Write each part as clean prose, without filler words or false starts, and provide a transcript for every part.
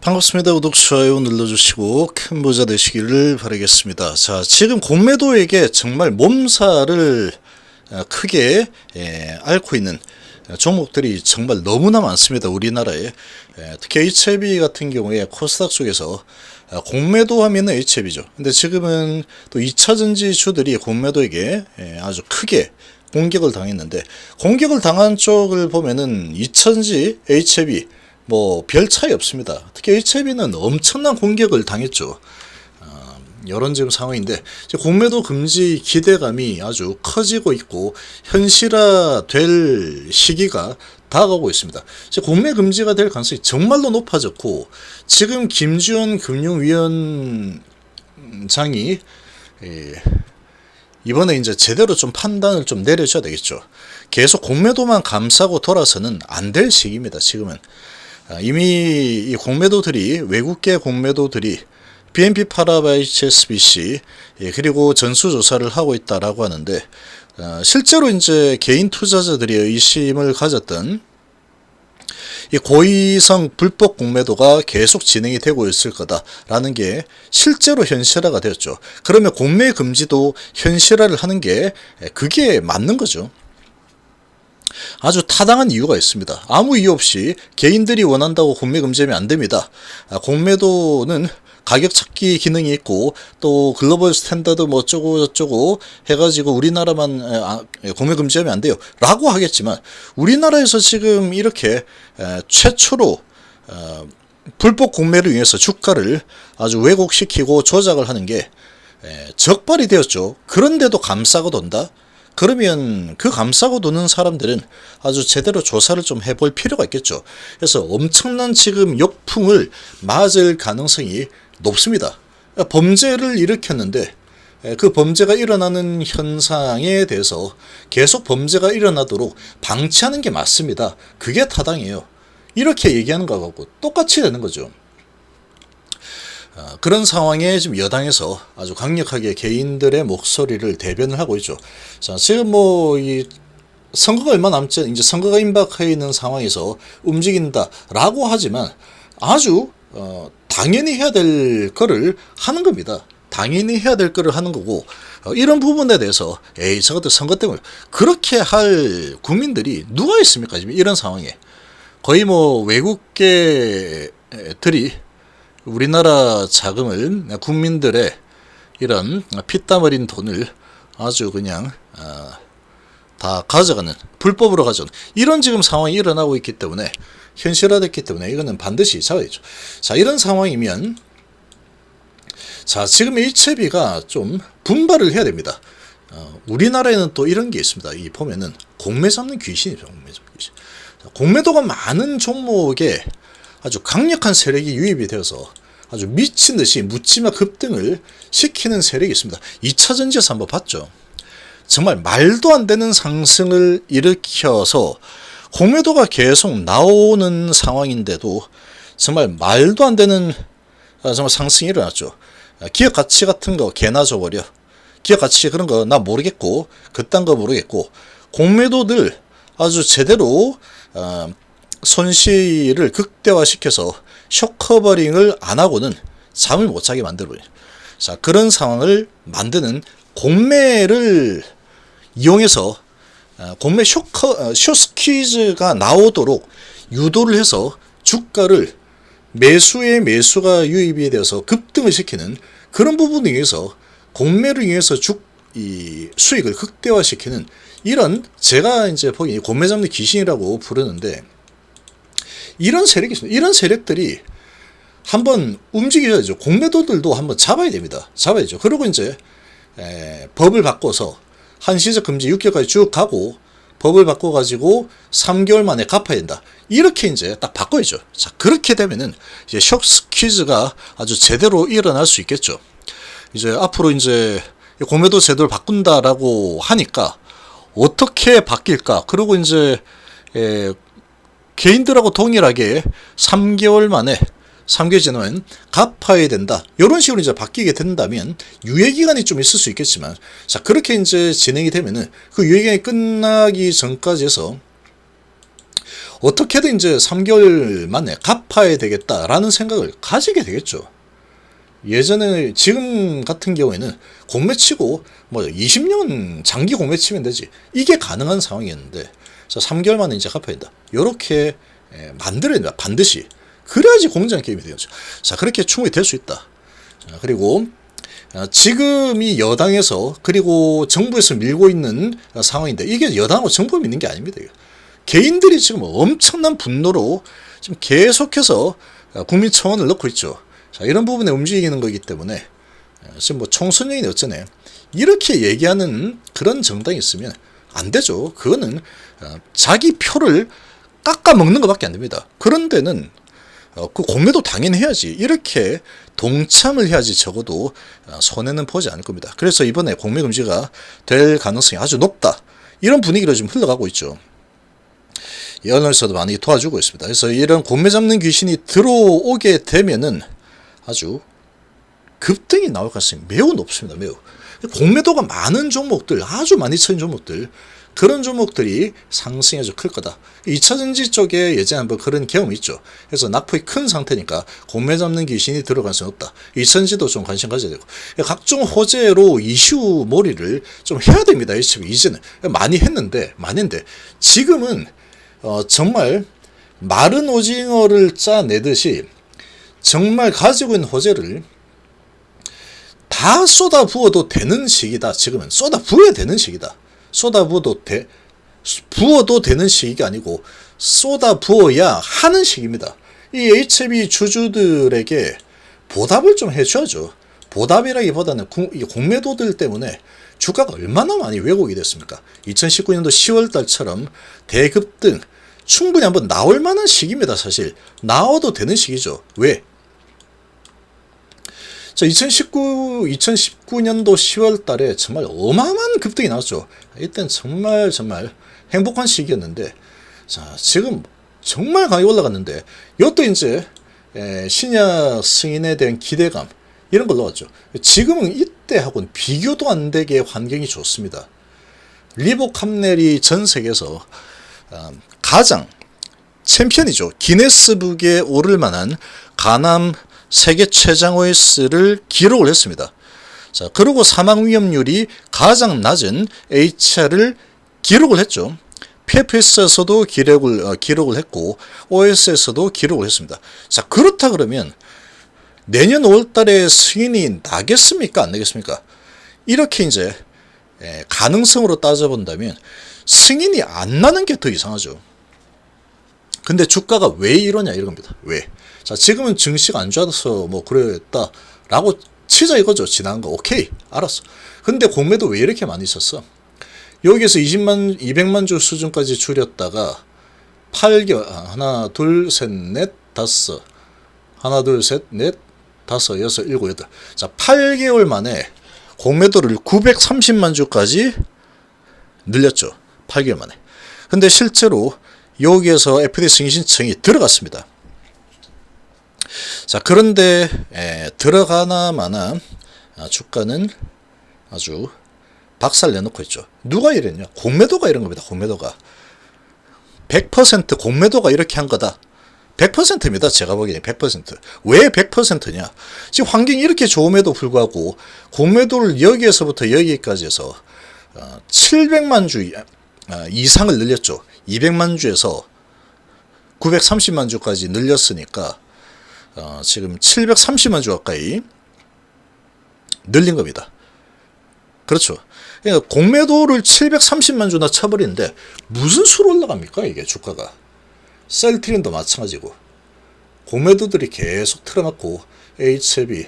반갑습니다. 구독, 좋아요 눌러주시고 큰 부자 되시기를 바라겠습니다. 자, 지금 공매도에게 정말 몸살을 크게 앓고 있는 종목들이 정말 너무나 많습니다. 우리나라에. 특히 HLB 같은 경우에 코스닥 쪽에서 공매도 하면은 HLB죠. 근데 지금은 또 2차전지 주들이 공매도에게 아주 크게 공격을 당했는데, 공격을 당한 쪽을 보면은 2차전지, HLB 뭐 별 차이 없습니다. 특히 HLB는 엄청난 공격을 당했죠. 이런 지금 상황인데, 공매도 금지 기대감이 아주 커지고 있고 현실화 될 시기가 다가오고 있습니다. 공매 금지가 될 가능성이 정말로 높아졌고, 지금 김주현 금융위원장이 이번에 이제 제대로 좀 판단을 좀 내려줘야 되겠죠. 계속 공매도만 감싸고 돌아서는 안 될 시기입니다. 지금은 이미 이 공매도들이, 외국계 공매도들이 BNP 파라바 HSBC 그리고 전수조사를 하고 있다라고 하는데, 실제로 이제 개인 투자자들이 의심을 가졌던 이 고의성 불법 공매도가 계속 진행이 되고 있을 거다라는 게 실제로 현실화가 되었죠. 그러면 공매 금지도 현실화를 하는 게 그게 맞는 거죠. 아주 타당한 이유가 있습니다. 아무 이유 없이 개인들이 원한다고 공매 금지하면 안 됩니다. 공매도는 가격 찾기 기능이 있고 또 글로벌 스탠다드 뭐 어쩌고 저쩌고 해가지고 우리나라만 공매 금지하면 안 돼요 라고 하겠지만, 우리나라에서 지금 이렇게 최초로 불법 공매를 위해서 주가를 아주 왜곡시키고 조작을 하는 게 적발이 되었죠. 그런데도 감싸고 돈다? 그러면 그 감싸고 도는 사람들은 아주 제대로 조사를 좀 해볼 필요가 있겠죠. 그래서 엄청난 지금 역풍을 맞을 가능성이 높습니다. 범죄를 일으켰는데 그 범죄가 일어나는 현상에 대해서 계속 범죄가 일어나도록 방치하는 게 맞습니다. 그게 타당해요. 이렇게 얘기하는 거하고 똑같이 되는 거죠. 그런 상황에 지금 여당에서 아주 강력하게 개인들의 목소리를 대변을 하고 있죠. 자, 지금 뭐 이 선거가 얼마 남지, 이제 선거가 임박해 있는 상황에서 움직인다라고 하지만 아주 당연히 해야 될 거를 하는 겁니다. 당연히 해야 될 거를 하는 거고, 이런 부분에 대해서 저것들 선거 때문에 그렇게 할 국민들이 누가 있습니까? 지금 이런 상황에 거의 뭐 외국계들이 우리나라 자금을, 국민들의 이런 피땀 흘린 돈을 아주 그냥 다 가져가는, 불법으로 가져가는 이런 지금 상황이 일어나고 있기 때문에, 현실화됐기 때문에 이거는 반드시 잡아야죠. 자, 이런 상황이면 자, 지금 HLB가 좀 분발을 해야 됩니다. 우리나라에는 또 이런 게 있습니다. 이 보면은 공매 잡는 귀신이죠. 공매 잡는 귀신. 공매도가 많은 종목에 아주 강력한 세력이 유입이 되어서 아주 미친 듯이 묻지마 급등을 시키는 세력이 있습니다. 2차전지에서 한번 봤죠. 정말 말도 안 되는 상승을 일으켜서 공매도가 계속 나오는 상황인데도 정말 말도 안 되는 정말 상승이 일어났죠. 기업 가치 같은 거 개나 줘버려. 기업 가치 그런 거 나 모르겠고 그딴 거 모르겠고, 공매도들 아주 제대로 손실을 극대화시켜서 쇼커버링을 안 하고는 잠을 못 자게 만들어요. 자, 그런 상황을 만드는 공매를 이용해서 공매 쇼스퀴즈가 나오도록 유도를 해서 주가를 매수에 매수가 유입이 되어서 급등을 시키는 그런 부분에 의해서 공매를 이용해서 이 수익을 극대화시키는, 이런 제가 이제 보기 공매 잡는 귀신이라고 부르는데, 이런 세력이 있습니다. 이런 세력들이 한번 움직여야죠. 공매도들도 한번 잡아야 됩니다. 잡아야죠. 그리고 이제 법을 바꿔서 한시적 금지 6개월까지 쭉 가고, 법을 바꿔가지고 3개월 만에 갚아야 된다. 이렇게 이제 딱 바꿔야죠. 자, 그렇게 되면은 이제 쇼스퀴즈가 아주 제대로 일어날 수 있겠죠. 이제 앞으로 이제 공매도 제도를 바꾼다라고 하니까 어떻게 바뀔까? 그리고 이제 개인들하고 동일하게 3개월 만에 3개월 지나면 갚아야 된다. 이런 식으로 이제 바뀌게 된다면 유예기간이 좀 있을 수 있겠지만, 자, 그렇게 이제 진행이 되면은 그 유예기간이 끝나기 전까지 해서 어떻게든 이제 3개월 만에 갚아야 되겠다라는 생각을 가지게 되겠죠. 예전에 지금 같은 경우에는 공매치고 뭐 20년 장기 공매치면 되지, 이게 가능한 상황이었는데, 자 3개월 만에 이제 갚아야 된다, 요렇게 만들어야 된다, 반드시. 그래야지 공정한 게임이 되죠. 자 그렇게 충분히 될 수 있다. 자, 그리고 지금이 여당에서 그리고 정부에서 밀고 있는 상황인데, 이게 여당하고 정부가 믿는 게 아닙니다. 개인들이 지금 엄청난 분노로 지금 계속해서 국민청원을 넣고 있죠. 자, 이런 부분에 움직이는 거기 때문에 지금 뭐 총선용이네 어쩌네 이렇게 얘기하는 그런 정당이 있으면 안 되죠. 그거는 자기 표를 깎아 먹는 것밖에 안 됩니다. 그런 데는 그 공매도 당연히 해야지, 이렇게 동참을 해야지 적어도 손해는 보지 않을 겁니다. 그래서 이번에 공매 금지가 될 가능성이 아주 높다, 이런 분위기로 지금 흘러가고 있죠. 언론에서도 많이 도와주고 있습니다. 그래서 이런 공매 잡는 귀신이 들어오게 되면은 아주 급등이 나올 가능성이 매우 높습니다. 매우. 공매도가 많은 종목들, 아주 많이 쳐진 종목들, 그런 종목들이 상승이 아주 클 거다. 2차전지 쪽에 예전에 한번 그런 경험이 있죠. 그래서 낙폭이 큰 상태니까 공매 잡는 귀신이 들어갈 가능성이 높다. 2차전지도 좀 관심 가져야 되고, 각종 호재로 이슈 몰이를 좀 해야 됩니다. 이제는 많이 했는데 지금은 정말 마른 오징어를 짜내듯이 정말 가지고 있는 호재를 다 쏟아 부어도 되는 시기다. 지금은 쏟아 부어야 되는 시기다. 쏟아 부어도 되는 시기가 아니고 쏟아 부어야 하는 시기입니다. 이 HB 주주들에게 보답을 좀 해줘야죠. 보답이라기보다는 이 공매도들 때문에 주가가 얼마나 많이 왜곡이 됐습니까? 2019년도 10월달처럼 대급등 충분히 한번 나올 만한 시기입니다. 사실 나와도 되는 시기죠. 왜? 자, 2019년도 10월 달에 정말 어마어마한 급등이 나왔죠. 이때는 정말 행복한 시기였는데, 자, 지금 정말 강하게 올라갔는데, 이것도 이제 신약 승인에 대한 기대감, 이런 걸 넣었죠. 지금은 이때하고는 비교도 안 되게 환경이 좋습니다. 리보캄넬이 전 세계에서 가장 챔피언이죠. 기네스북에 오를 만한 가남 세계 최장 OS를 기록을 했습니다. 자, 그리고 사망 위험률이 가장 낮은 HR을 기록을 했죠. PFS에서도 기록을 했고 OS에서도 기록을 했습니다. 자, 그렇다 그러면 내년 5월달에 승인이 나겠습니까? 안 나겠습니까? 이렇게 이제 가능성으로 따져본다면 승인이 안 나는 게 더 이상하죠. 근데 주가가 왜 이러냐 이겁니다. 왜? 자, 지금은 증시가 안 좋아서 뭐 그랬다라고 치자 이거죠. 지나간 거. 오케이, 알았어. 근데 공매도 왜 이렇게 많이 있었어? 여기에서 200만 주 수준까지 줄였다가 8개월, 하나, 둘, 셋, 넷, 다섯, 하나, 둘, 셋, 넷, 다섯, 여섯, 일곱, 여덟. 자, 8개월 만에 공매도를 930만 주까지 늘렸죠. 8개월 만에. 근데 실제로 여기에서 FD 승인 신청이 들어갔습니다. 자, 그런데 들어가나 마나 주가는 아주 박살 내놓고 있죠. 누가 이랬냐? 공매도가 이런 겁니다. 공매도가 100% 공매도가 이렇게 한 거다. 100%입니다. 제가 보기에는 100%. 왜 100%냐? 지금 환경이 이렇게 좋음에도 불구하고 공매도를 여기에서부터 여기까지 해서 700만 주 이상을 늘렸죠. 200만 주에서 930만 주까지 늘렸으니까 지금 730만 주 가까이 늘린 겁니다. 그렇죠. 그러니까 공매도를 730만 주나 쳐버리는데 무슨 수로 올라갑니까? 이게 주가가. 셀트린도 마찬가지고 공매도들이 계속 틀어막고 HLB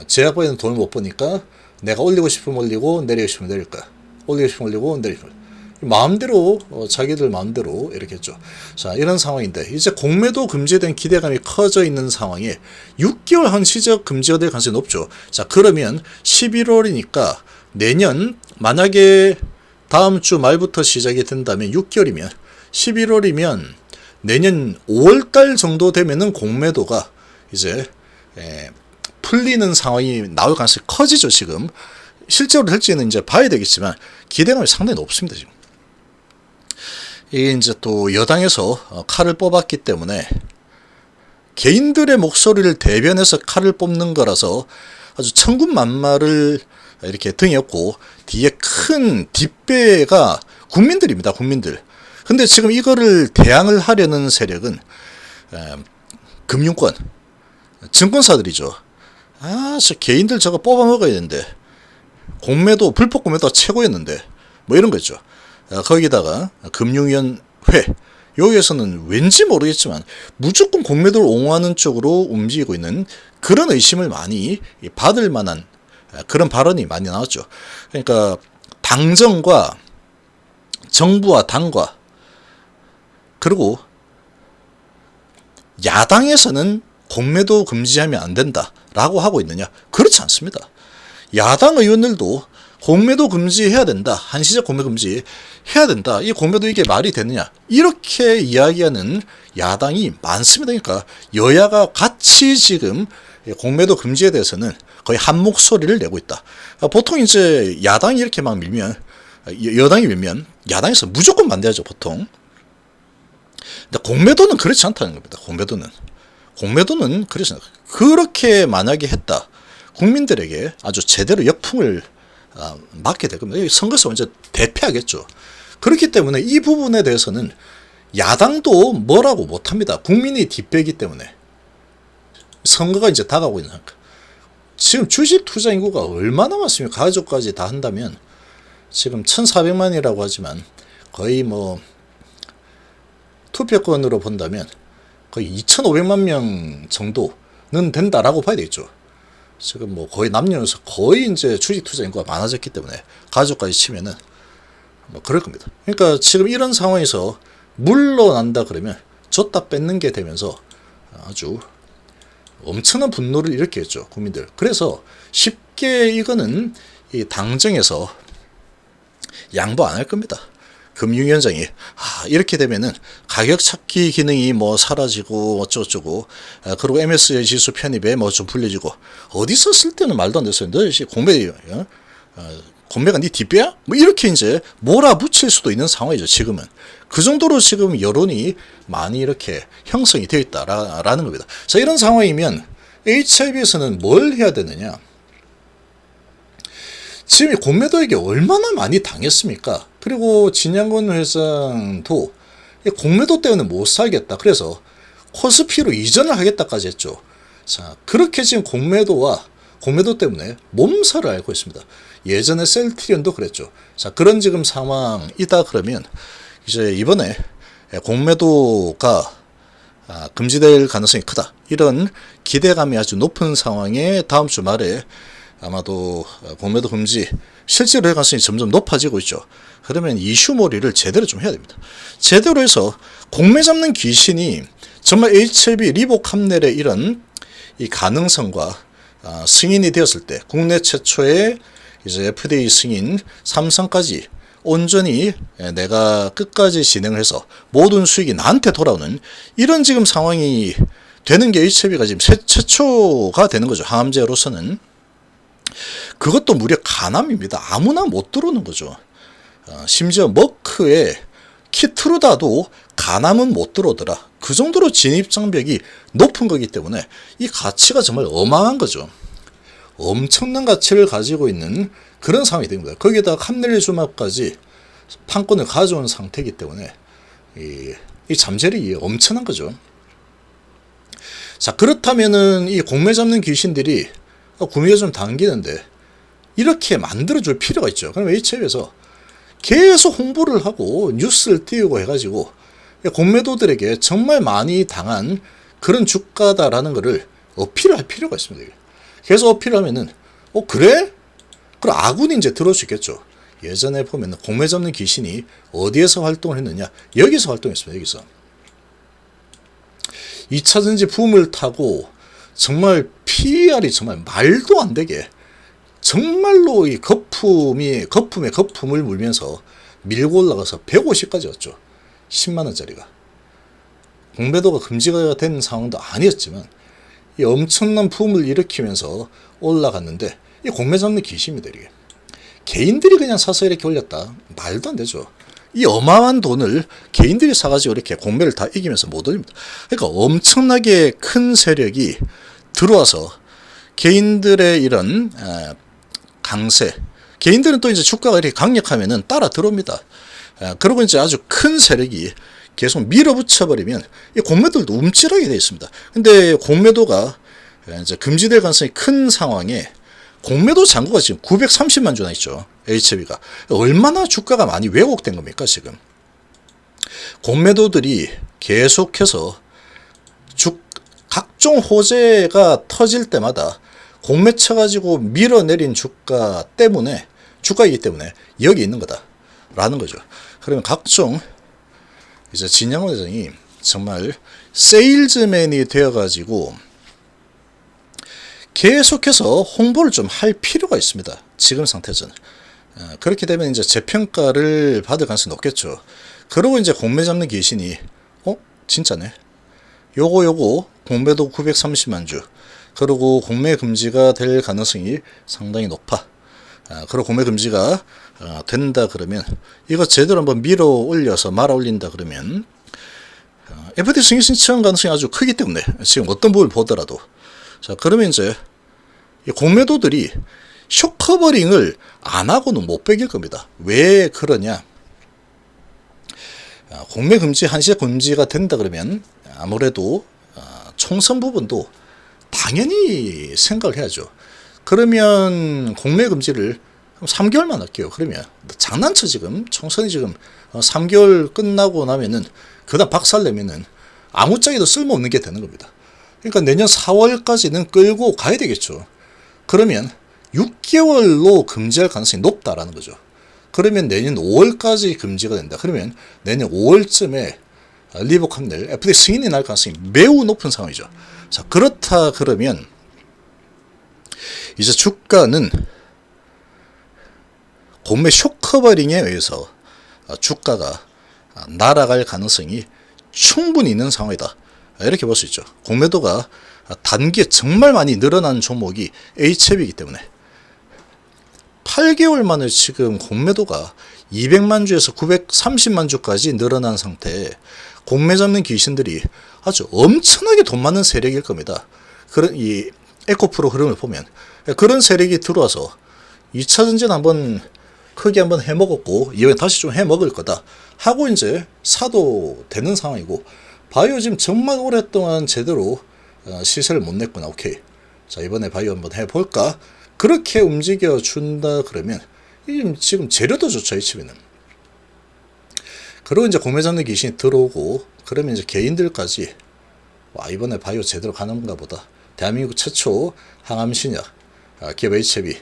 제약바에는 돈을 못 버니까 내가 올리고 싶으면 올리고 내리고 싶으면 내릴 거야. 올리고 싶으면 올리고 내리고 싶으면 마음대로 자기들 마음대로 이렇게 했죠. 자, 이런 상황인데 이제 공매도 금지에 대한 기대감이 커져 있는 상황에 6개월 한시적 금지가 될 가능성이 높죠. 자, 그러면 11월이니까 내년 만약에 다음 주 말부터 시작이 된다면 6개월이면 11월이면 내년 5월달 정도 되면은 공매도가 이제 풀리는 상황이 나올 가능성이 커지죠. 지금 실제로 될지는 이제 봐야 되겠지만 기대감이 상당히 높습니다. 지금 이게 이제 또 여당에서 칼을 뽑았기 때문에 개인들의 목소리를 대변해서 칼을 뽑는 거라서 아주 천군만마를 이렇게 등에 업고 뒤에 큰 뒷배가 국민들입니다. 국민들. 근데 지금 이거를 대항을 하려는 세력은 금융권, 증권사들이죠. 저 개인들 저거 뽑아 먹어야 되는데, 공매도, 불법 공매도가 최고였는데, 뭐 이런 거죠. 거기다가 금융위원회, 여기에서는 왠지 모르겠지만 무조건 공매도를 옹호하는 쪽으로 움직이고 있는 그런 의심을 많이 받을 만한 그런 발언이 많이 나왔죠. 그러니까 당정과 정부와 당과 그리고 야당에서는 공매도 금지하면 안 된다라고 하고 있느냐? 그렇지 않습니다. 야당 의원들도 공매도 금지해야 된다. 한시적 공매도 금지 해야 된다. 이 공매도 이게 말이 되느냐? 이렇게 이야기하는 야당이 많습니다. 그러니까 여야가 같이 지금 공매도 금지에 대해서는 거의 한 목소리를 내고 있다. 보통 이제 야당이 이렇게 막 밀면, 여당이 밀면 야당에서 무조건 반대하죠, 보통. 근데 공매도는 그렇지 않다는 겁니다. 공매도는 그렇지 않다. 그렇게 만약에 했다. 국민들에게 아주 제대로 역풍을 맞게 될 겁니다. 선거에서 먼저 대패하겠죠. 그렇기 때문에 이 부분에 대해서는 야당도 뭐라고 못합니다. 국민이 뒷배이기 때문에. 선거가 이제 다가오고 있는 상황. 지금 주식 투자 인구가 얼마나 많습니까? 가족까지 다 한다면 지금 1,400만이라고 하지만 거의 뭐 투표권으로 본다면 거의 2,500만 명 정도는 된다라고 봐야 되겠죠. 지금 뭐 거의 남녀노소 거의 이제 주식 투자 인구가 많아졌기 때문에 가족까지 치면은 뭐 그럴 겁니다. 그러니까 지금 이런 상황에서 물러난다 그러면 줬다 뺏는 게 되면서 아주 엄청난 분노를 일으켰죠, 국민들. 그래서 쉽게 이거는 이 당정에서 양보 안 할 겁니다. 금융위원장이 이렇게 되면은 가격 찾기 기능이 뭐 사라지고 어쩌고저쩌고, 그리고 MSCI 지수 편입에 뭐 좀 불려지고, 어디서 쓸 때는 말도 안 됐어요. 너 공매가 네 뒷배야? 뭐 이렇게 이제 몰아붙일 수도 있는 상황이죠, 지금은. 그 정도로 지금 여론이 많이 이렇게 형성이 되어 있다라는 겁니다. 자, 이런 상황이면 HIB에서는 뭘 해야 되느냐? 지금 공매도에게 얼마나 많이 당했습니까? 그리고 진양건 회장도 공매도 때문에 못 살겠다. 그래서 코스피로 이전을 하겠다까지 했죠. 자, 그렇게 지금 공매도 때문에 몸살을 앓고 있습니다. 예전에 셀트리온도 그랬죠. 자, 그런 지금 상황이다 그러면 이제 이번에 공매도가 금지될 가능성이 크다. 이런 기대감이 아주 높은 상황에 다음 주 말에 아마도 공매도 금지 실제로 할 가능성이 점점 높아지고 있죠. 그러면 이슈몰이를 제대로 좀 해야 됩니다. 제대로 해서 공매 잡는 귀신이 정말 HLB 리복 함넬의 이런 이 가능성과 승인이 되었을 때 국내 최초의 이제 FDA 승인 삼성까지 온전히 내가 끝까지 진행을 해서 모든 수익이 나한테 돌아오는 이런 지금 상황이 되는 게 HLB가 지금 최초가 되는 거죠. 항암제로서는. 그것도 무려 간암입니다. 아무나 못 들어오는 거죠. 심지어 머크의 키트루다도 간암은 못 들어오더라. 그 정도로 진입장벽이 높은 거기 때문에 이 가치가 정말 어마어마한 거죠. 엄청난 가치를 가지고 있는 그런 상황이 됩니다. 거기에다가 함넬리주마까지 판권을 가져온 상태이기 때문에 이 잠재력이 엄청난 거죠. 자, 그렇다면은 이 공매 잡는 귀신들이 구매가 좀 당기는데 이렇게 만들어줄 필요가 있죠. 그럼 HF에서 계속 홍보를 하고 뉴스를 띄우고 해가지고 공매도들에게 정말 많이 당한 그런 주가다라는 것을 어필을 할 필요가 있습니다. 계속 어필하면은 그래? 그럼 아군이 이제 들어올 수 있겠죠. 예전에 보면 공매 잡는 귀신이 어디에서 활동을 했느냐? 여기서 활동했습니다. 여기서 2차전지 붐을 타고 정말 PER이 정말 말도 안 되게 정말로 이 거품에 거품을 물면서 밀고 올라가서 150까지 왔죠. 10만원짜리가. 공매도가 금지가 된 상황도 아니었지만 이 엄청난 붐을 일으키면서 올라갔는데 이 공매 잡는 귀신입니다. 이게. 개인들이 그냥 사서 이렇게 올렸다. 말도 안 되죠. 이 어마어마한 돈을 개인들이 사가지고 이렇게 공매를 다 이기면서 못 올립니다. 그러니까 엄청나게 큰 세력이 들어와서 개인들의 이런 강세, 개인들은 또 이제 주가가 이렇게 강력하면은 따라 들어옵니다. 그리고 이제 아주 큰 세력이 계속 밀어붙여버리면 이 공매도도 움찔하게 되어 있습니다. 근데 공매도가 이제 금지될 가능성이 큰 상황에 공매도 잔고가 지금 930만 주나 있죠. HB가. 얼마나 주가가 많이 왜곡된 겁니까, 지금. 공매도들이 계속해서 각종 호재가 터질 때마다 공매 쳐가지고 밀어내린 주가이기 때문에 여기 있는 거다라는 거죠. 그러면 각종 이제 진양호 대장이 정말 세일즈맨이 되어가지고 계속해서 홍보를 좀 할 필요가 있습니다. 지금 상태에서는. 그렇게 되면 이제 재평가를 받을 가능성이 높겠죠. 그러고 이제 공매 잡는 귀신이 진짜네. 요거 공매도 930만 주. 그리고 공매 금지가 될 가능성이 상당히 높아. 그리고 공매 금지가 된다 그러면 이거 제대로 한번 밀어 올려서 말아 올린다 그러면 FT 승인 신청 가능성이 아주 크기 때문에 지금 어떤 부분을 보더라도 자 그러면 이제 이 공매도들이 쇼커버링을 안 하고는 못 베길 겁니다. 왜 그러냐? 공매 금지 한시에 금지가 된다 그러면 아무래도 총선 부분도 당연히 생각을 해야죠. 그러면 공매 금지를 3개월만 할게요. 그러면 장난쳐 지금 총선이 지금 3개월 끝나고 나면은 그다음 박살내면은 아무짝에도 쓸모없는 게 되는 겁니다. 그러니까 내년 4월까지는 끌고 가야 되겠죠. 그러면 6개월로 금지할 가능성이 높다라는 거죠. 그러면 내년 5월까지 금지가 된다. 그러면 내년 5월쯤에 리버컵낼 FT 승인이 날 가능성이 매우 높은 상황이죠. 자, 그렇다 그러면 이제 주가는 공매 쇼커버링에 의해서 주가가 날아갈 가능성이 충분히 있는 상황이다. 이렇게 볼 수 있죠. 공매도가 단기에 정말 많이 늘어난 종목이 HF이기 때문에 8개월 만에 지금 공매도가 200만 주에서 930만 주까지 늘어난 상태에 공매 잡는 귀신들이 아주 엄청나게 돈 많은 세력일 겁니다. 그런 이 에코프로 흐름을 보면 그런 세력이 들어와서 2차 전지는 한번 크게 한번 해먹었고 이번에 다시 좀 해먹을 거다 하고 이제 사도 되는 상황이고 바이오 지금 정말 오랫동안 제대로 시세를 못 냈구나. 오케이. 자 이번에 바이오 한번 해볼까? 그렇게 움직여 준다 그러면 지금 재료도 좋죠. HB는. 그리고 이제 공매 잡는 귀신이 들어오고 그러면 이제 개인들까지 와 이번에 바이오 제대로 가는가 보다. 대한민국 최초 항암 신약 기업 HB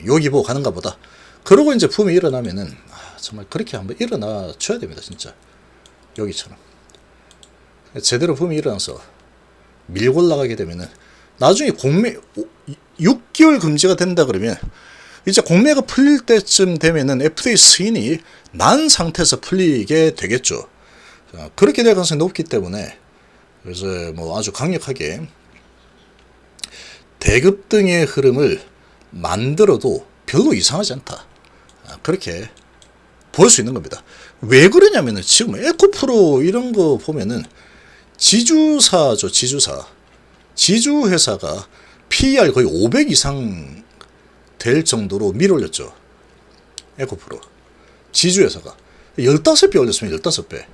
여기 보고 가는가 보다. 그러고 이제 붐이 일어나면은 정말 그렇게 한번 일어나 줘야 됩니다. 진짜 여기처럼 제대로 붐이 일어나서 밀고 올라가게 되면은 나중에 공매 6개월 금지가 된다 그러면 이제 공매가 풀릴 때쯤 되면은 FDA 승인이 난 상태에서 풀리게 되겠죠. 그렇게 될 가능성이 높기 때문에 그래서 뭐 아주 강력하게 대급 등의 흐름을 만들어도 별로 이상하지 않다. 그렇게 볼 수 있는 겁니다. 왜 그러냐면은 지금 에코프로 이런 거 보면은 지주사죠. 지주회사가 PER 거의 500 이상 될 정도로 밀어올렸죠. 에코프로. 지주회사가. 15배 올렸으면 15배.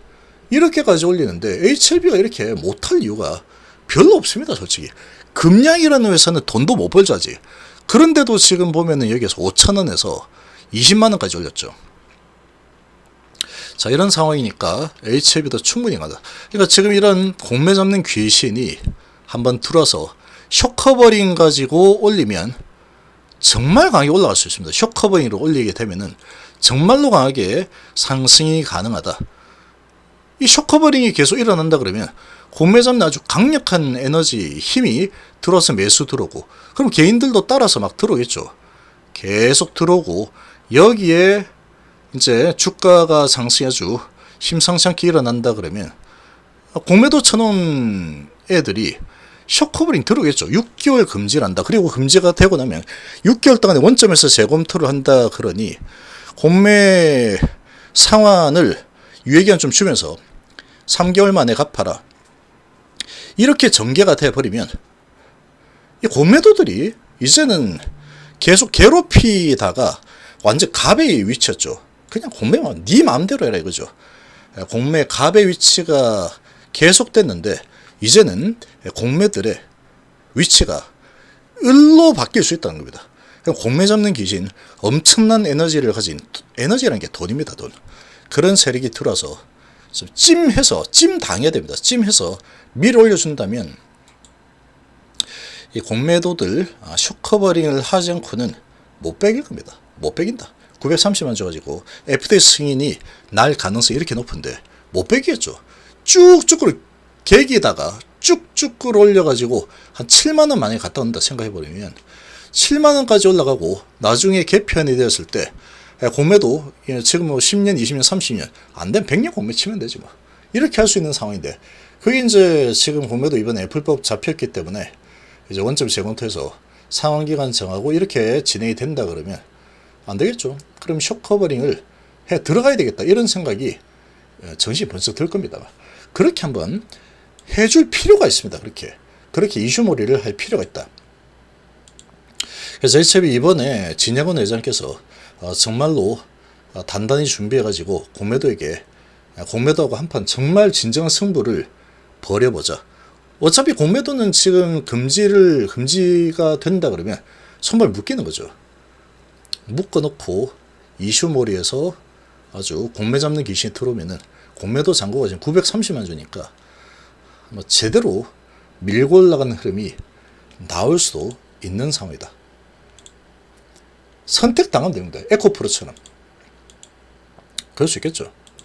이렇게까지 올리는데 HLB가 이렇게 못할 이유가 별로 없습니다. 솔직히. 금양이라는 회사는 돈도 못 벌죠 아직. 그런데도 지금 보면은 여기에서 5,000원에서 20만원까지 올렸죠. 자 이런 상황이니까 HLB도 충분히 가다. 그러니까 지금 이런 공매 잡는 귀신이 한번 들어서 쇼커버링 가지고 올리면 정말 강하게 올라갈 수 있습니다. 쇼커버링으로 올리게 되면은 정말로 강하게 상승이 가능하다. 이 쇼커버링이 계속 일어난다 그러면 공매 잡는 아주 강력한 에너지 힘이 들어서 매수 들어오고 그럼 개인들도 따라서 막 들어오겠죠. 계속 들어오고 여기에 이제 주가가 상승이 아주 심상치 않게 일어난다 그러면 공매도 쳐놓은 애들이 쇼커버링 들어오겠죠. 6개월 금지를 한다. 그리고 금지가 되고 나면 6개월 동안에 원점에서 재검토를 한다 그러니 공매 상환을 유예기간 좀 주면서 3개월 만에 갚아라. 이렇게 전개가 돼버리면 이 공매도들이 이제는 계속 괴롭히다가 완전 갑의 위치였죠. 그냥 공매만 네 마음대로 해라 이거죠. 공매 갑의 위치가 계속됐는데 이제는 공매들의 위치가 을로 바뀔 수 있다는 겁니다. 공매 잡는 귀신, 엄청난 에너지를 가진, 에너지라는 게 돈입니다, 돈. 그런 세력이 들어와서 좀 찜해서, 찜 당해야 됩니다. 찜해서 밀어 올려준다면 이 공매도들 쇼커버링을 하지 않고는 못 빼길 겁니다. 못 빼긴다. 930만 줘가지고 FD 승인이 날 가능성이 이렇게 높은데 못 빼기겠죠. 쭉쭉 계기다가 쭉쭉 끌어올려가지고 한 7만원 만에 갔다 온다 생각해버리면 7만원까지 올라가고 나중에 개편이 되었을 때 공매도 지금 뭐 10년, 20년, 30년 안 되면 100년 공매 치면 되지 뭐. 이렇게 할 수 있는 상황인데 그게 이제 지금 공매도 이번에 애플법 잡혔기 때문에 이제 원점 재검토해서 상환기간 정하고 이렇게 진행이 된다 그러면 안 되겠죠. 그럼 쇼커버링을 해 들어가야 되겠다 이런 생각이 정신이 번쩍 들 겁니다. 그렇게 한번 해줄 필요가 있습니다. 그렇게 이슈몰이를 할 필요가 있다. 그래서 HB 이번에 진양원 회장께서 정말로 단단히 준비해가지고 공매도하고 한판 정말 진정한 승부를 벌여보자. 어차피 공매도는 지금 금지가 된다 그러면 손발 묶이는 거죠. 묶어놓고 이슈몰이에서 아주 공매 잡는 귀신이 들어오면은 공매도 잔고가 지금 930만 주니까 뭐 제대로 밀고 올라가는 흐름이 나올 수도 있는 상황이다. 선택당하면 됩니다. 에코프로처럼. 그럴 수 있겠죠.